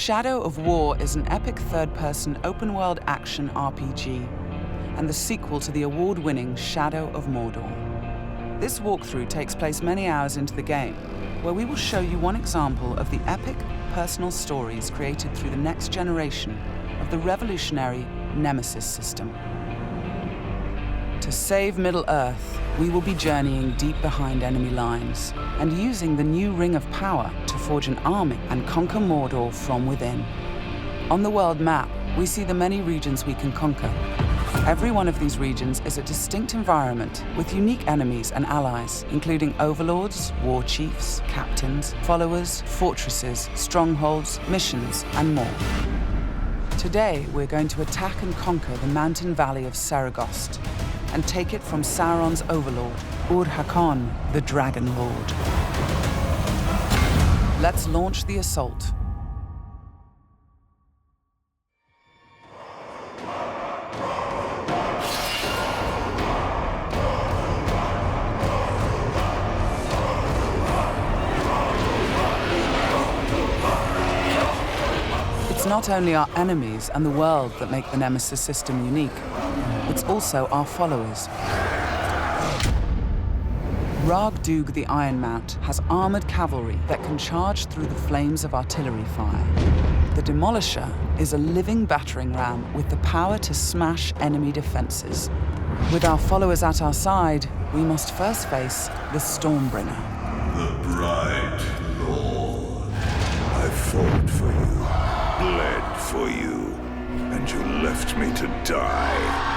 Shadow of War is an epic third-person open-world action RPG and the sequel to the award-winning Shadow of Mordor. This walkthrough takes place many hours into the game, where we will show you one example of the epic, personal stories created through the next generation of the revolutionary Nemesis system. To save Middle-earth, we will be journeying deep behind enemy lines and using the new Ring of Power to forge an army and conquer Mordor from within. On the world map, we see the many regions we can conquer. Every one of these regions is a distinct environment with unique enemies and allies, including overlords, war chiefs, captains, followers, fortresses, strongholds, missions, and more. Today, we're going to attack and conquer the mountain valley of Saragost and take it from Sauron's overlord, Ur-Hakon, the Dragon Lord. Let's launch the assault. It's not only our enemies and the world that make the Nemesis system unique, it's also our followers. Ragdug the Iron Mount has armored cavalry that can charge through the flames of artillery fire. The Demolisher is a living battering ram with the power to smash enemy defenses. With our followers at our side, we must first face the Stormbringer. The bright Lord, I fought for you, bled for you, and you left me to die.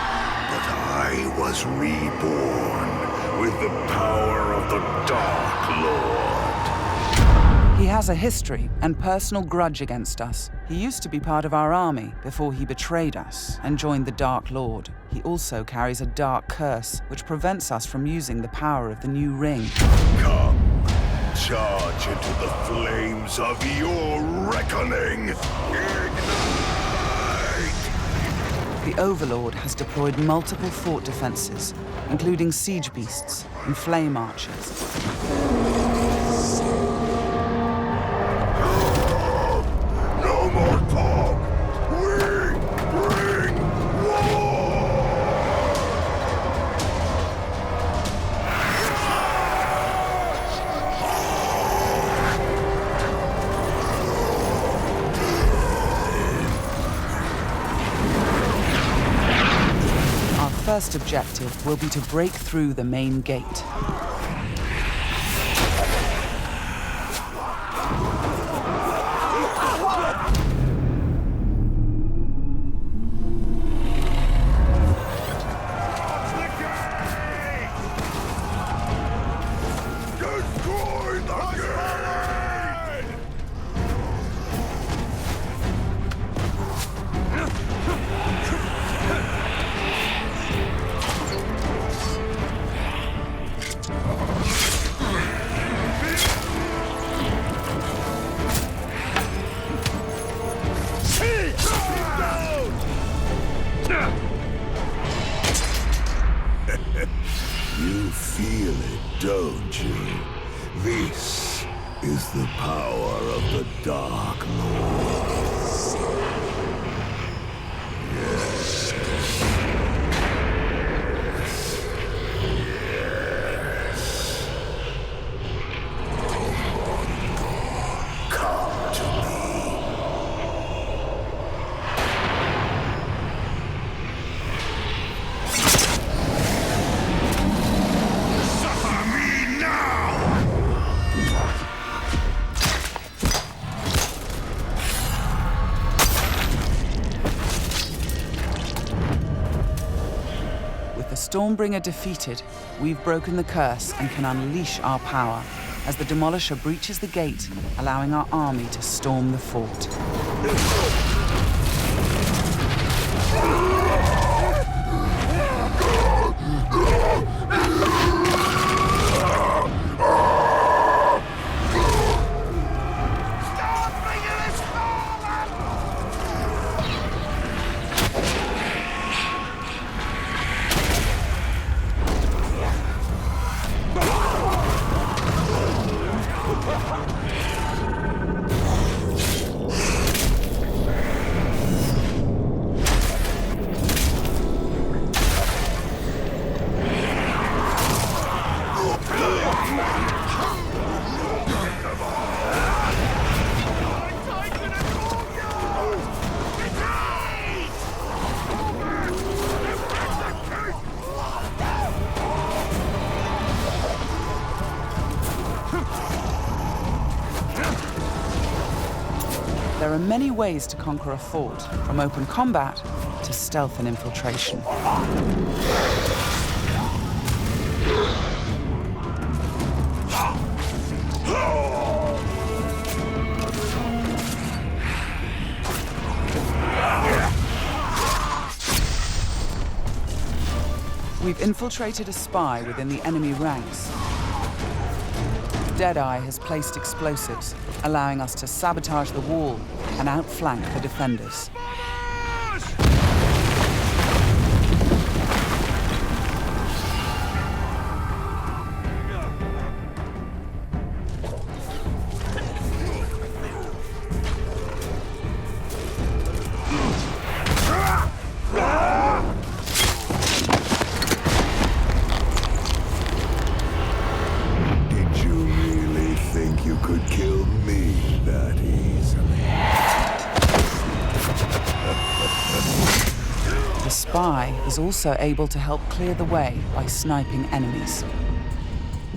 But I was reborn with the power of the Dark Lord. He has a history and personal grudge against us. He used to be part of our army before he betrayed us and joined the Dark Lord. He also carries a dark curse which prevents us from using the power of the new ring. Come, charge into the flames of your reckoning. Ignite! The Overlord has deployed multiple fort defenses, including siege beasts and flame archers. No more talk! We bring war! Our first objective will be to break through the main gate. You feel it, don't you? This is the power of the Dark Lord. Yes. Yes. Come to me. Suffer me now! With the Stormbringer defeated, we've broken the curse and can unleash our power as the Demolisher breaches the gate, allowing our army to storm the fort. There are many ways to conquer a fort, from open combat to stealth and infiltration. We've infiltrated a spy within the enemy ranks. Deadeye has placed explosives, allowing us to sabotage the wall and outflank the defenders. The spy is also able to help clear the way by sniping enemies.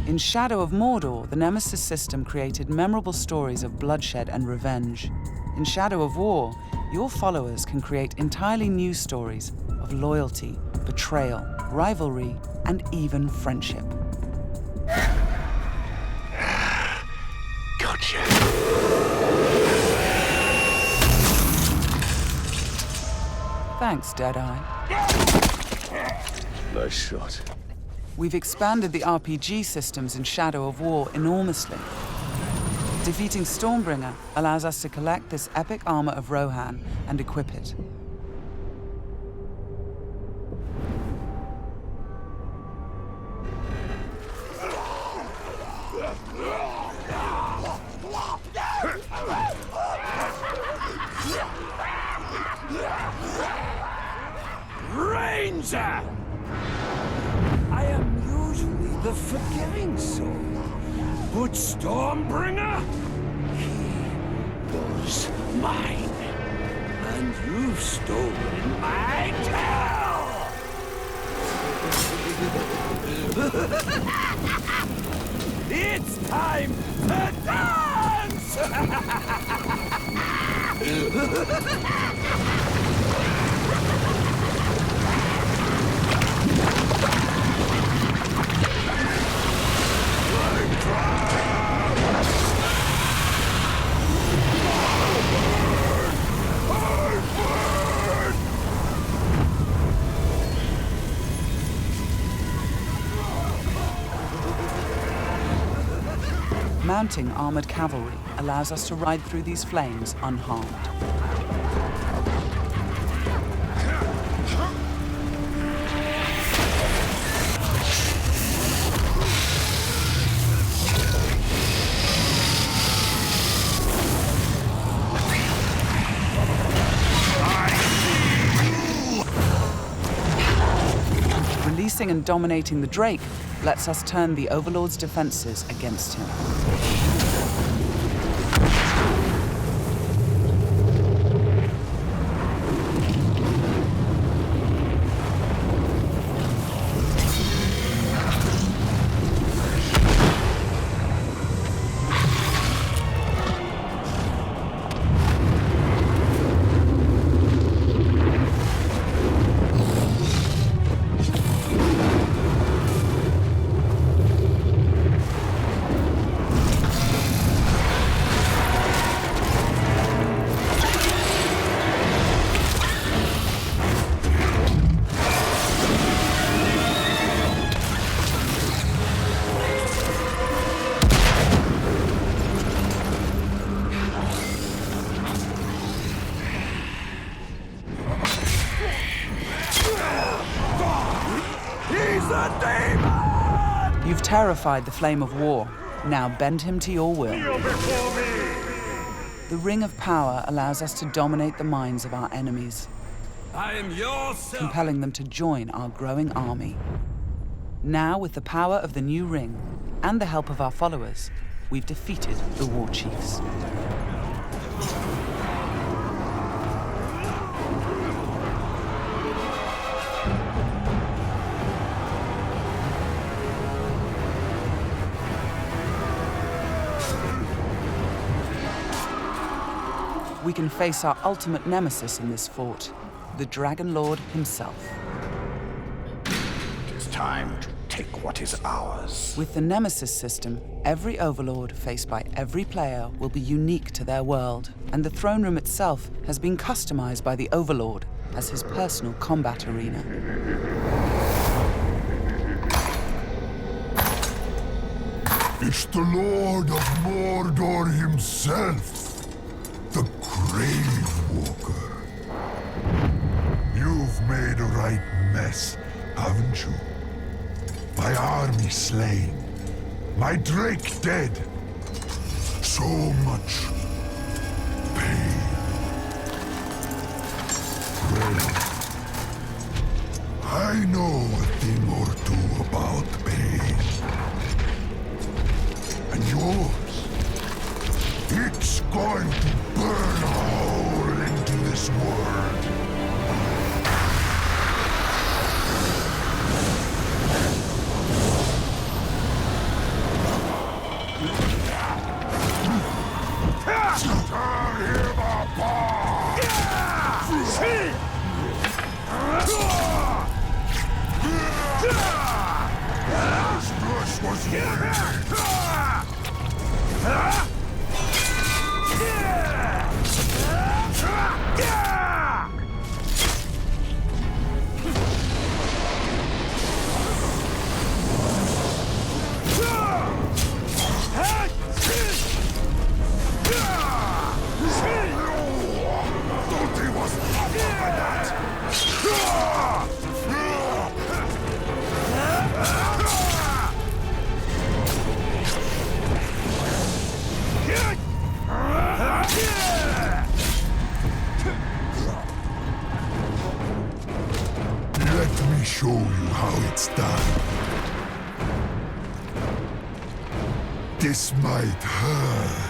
In Shadow of Mordor, the Nemesis system created memorable stories of bloodshed and revenge. In Shadow of War, your followers can create entirely new stories of loyalty, betrayal, rivalry, and even friendship. Gotcha. Thanks, Deadeye. Nice shot. We've expanded the RPG systems in Shadow of War enormously. Defeating Stormbringer allows us to collect this epic armor of Rohan and equip it. Ranger! I am usually the forgiving soul, but Stormbringer, he was mine, and you've stolen my tail! It's time to dance! Mounting armored cavalry allows us to ride through these flames unharmed. Releasing and dominating the Drake lets us turn the Overlord's defenses against him. You've terrified the Flame of War. Now bend him to your will. The Ring of Power allows us to dominate the minds of our enemies, I am yours, compelling them to join our growing army. Now, with the power of the new ring and the help of our followers, we've defeated the War Chiefs. we can face our ultimate nemesis in this fort, the Dragon Lord himself. It is time to take what is ours. With the Nemesis system, every overlord faced by every player will be unique to their world, and the throne room itself has been customized by the overlord as his personal combat arena. It's the Lord of Mordor himself, the Grave Walker. You've made a right mess, haven't you? My army slain, my Drake dead. So much pain. Well, I know a thing or two about pain. And yours, it's going to burn a hole into this world. Tear him apart! This was Let me show you how it's done. This might hurt.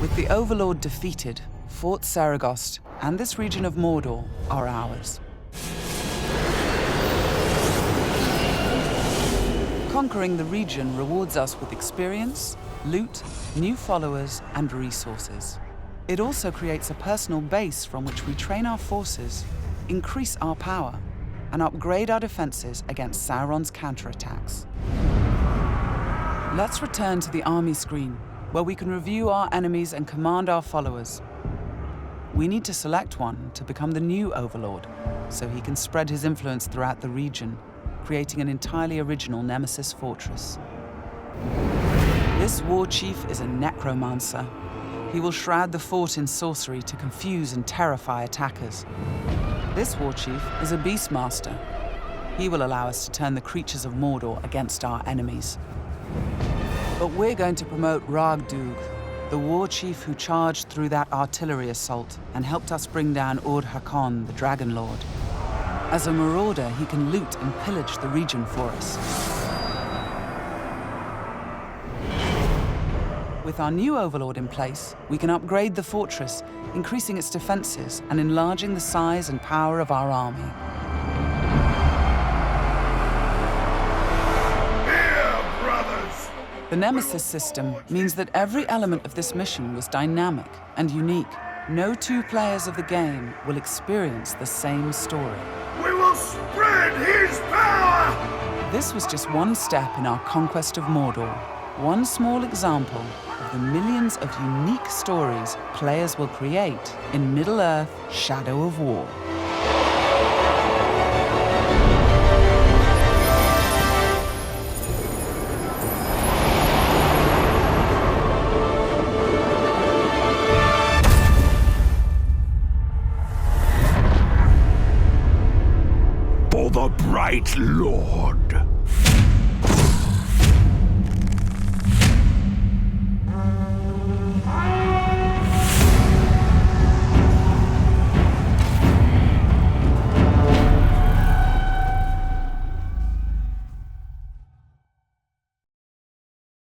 With the Overlord defeated, Fort Saragost and this region of Mordor are ours. Conquering the region rewards us with experience, loot, new followers, and resources. It also creates a personal base from which we train our forces, increase our power, and upgrade our defenses against Sauron's counterattacks. Let's return to the army screen, where we can review our enemies and command our followers. We need to select one to become the new Overlord, so he can spread his influence throughout the region, creating an entirely original Nemeses Fortress. This war chief is a necromancer. He will shroud the fort in sorcery to confuse and terrify attackers. This war chief is a beastmaster. He will allow us to turn the creatures of Mordor against our enemies. But we're going to promote Ragdug, the war chief who charged through that artillery assault and helped us bring down Ur-Hakon, the Dragon Lord. As a marauder, he can loot and pillage the region for us. With our new Overlord in place, we can upgrade the fortress, increasing its defenses and enlarging the size and power of our army. The Nemesis system means that every element of this mission was dynamic and unique. No two players of the game will experience the same story. We will spread his power! This was just one step in our conquest of Mordor. One small example of the millions of unique stories players will create in Middle-earth: Shadow of War. For the Bright Lord.